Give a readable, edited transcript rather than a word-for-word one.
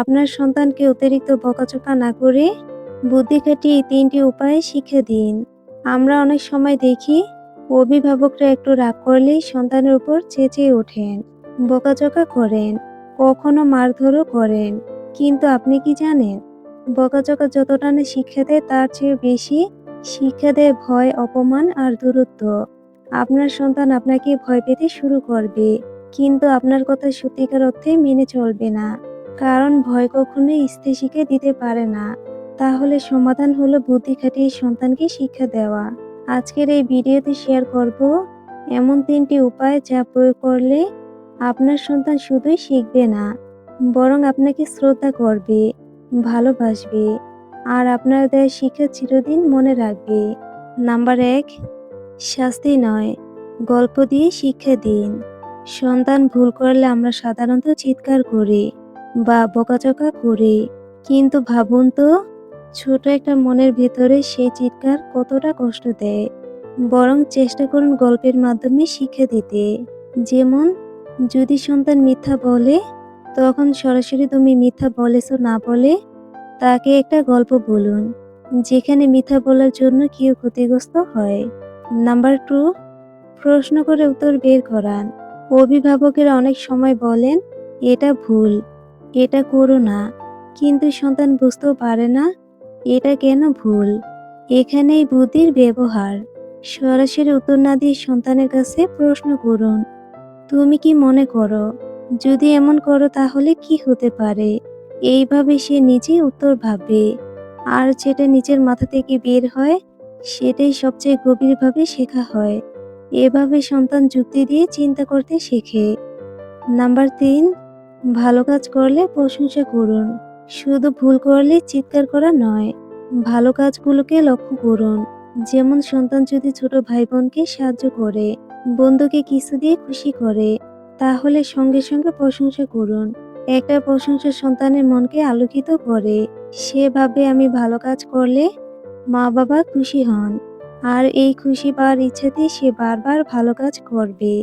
আপনার সন্তানকে অতিরিক্ত বকাঝকা না করে বুদ্ধি খাটিয়ে এই ৩টি উপায়ে শিক্ষা দিন। আমরা অনেক সময় দেখি অভিভাবকরা একটু রাগ করলেই সন্তানের উপর চেঁচিয়ে ওঠেন, বকাঝকা করেন, কখনো মারধরও করেন। কিন্তু আপনি কি জানেন, বকাঝকা যতটা না শিক্ষা দেয় তার চেয়ে বেশি শিক্ষা দেয় ভয়, অপমান আর দূরত্ব। আপনার সন্তান আপনাকে ভয় পেতে শুরু করবে, কিন্তু আপনার কথা সত্যিকার অর্থে মেনে চলবে না। কারণ ভয় কখনোই স্থিতিশীলকে দিতে পারে না। তাহলে সমাধান হলো বুদ্ধি খাটিয়ে সন্তানকে শিক্ষা দেওয়া। আজকের এই ভিডিওতে শেয়ার করব এমন ৩টি উপায় যা প্রয়োগ করলে আপনার সন্তান শুধুই শিখবে না, বরং আপনাকে শ্রদ্ধা করবে, ভালোবাসবে আর আপনার দেওয়া শিক্ষা চিরদিন মনে রাখবে। নাম্বার ১, শাস্তি নয়, গল্প দিয়ে শিক্ষা দিন। সন্তান ভুল করলে আমরা সাধারণত চিৎকার করি বা বকাঝকা করি, কিন্তু ভাবুন তো, ছোট একটা মনের ভেতরে সেই চিৎকার কতটা কষ্ট দেয়। বরং চেষ্টা করুন গল্পের মাধ্যমে শিক্ষা দিতে। যেমন, যদি সন্তান মিথ্যা বলে, তখন সরাসরি তুমি মিথ্যা বলেছো না বলে তাকে একটা গল্প বলুন, যেখানে মিথ্যা বলার জন্য কেউ ক্ষতিগ্রস্ত হয়। নাম্বার 2, প্রশ্ন করে উত্তর বের করান। অভিভাবকেরা অনেক সময় বলেন, এটা ভুল, এটা করো না, কিন্তু সন্তান বুঝতেও পারে না এটা কেন ভুল। এখানেই বুদ্ধির ব্যবহার। সরাসরি উত্তর না দিয়ে সন্তানের কাছে প্রশ্ন করুন, তুমি কি মনে করো, যদি এমন করো তাহলে কি হতে পারে? এইভাবে সে নিজেই উত্তর ভাববে। আর যেটা নিজের মাথা থেকে বের হয় সেটাই সবচেয়ে গভীরভাবে শেখা হয়। এভাবে সন্তান যুক্তি দিয়ে চিন্তা করতে শেখে। নাম্বার ৩, ভালো কাজ করলে প্রশংসা করুন। শুধু ভুল করলে চিৎকার করা নয়, ভালো কাজগুলোকে লক্ষ্য করুন। যেমন, সন্তান যদি ছোট ভাই বোনকে সাহায্য করে, বন্ধুকে কিছু দিয়ে খুশি করে, তাহলে সঙ্গে সঙ্গে প্রশংসা করুন। একটা প্রশংসা সন্তানের মনকে আলোকিত করে। সে ভাবে আমি ভালো কাজ করলে মা বাবা খুশি হন, আর এই খুশি পাওয়ার ইচ্ছাতেই সে বারবার ভালো কাজ করবে।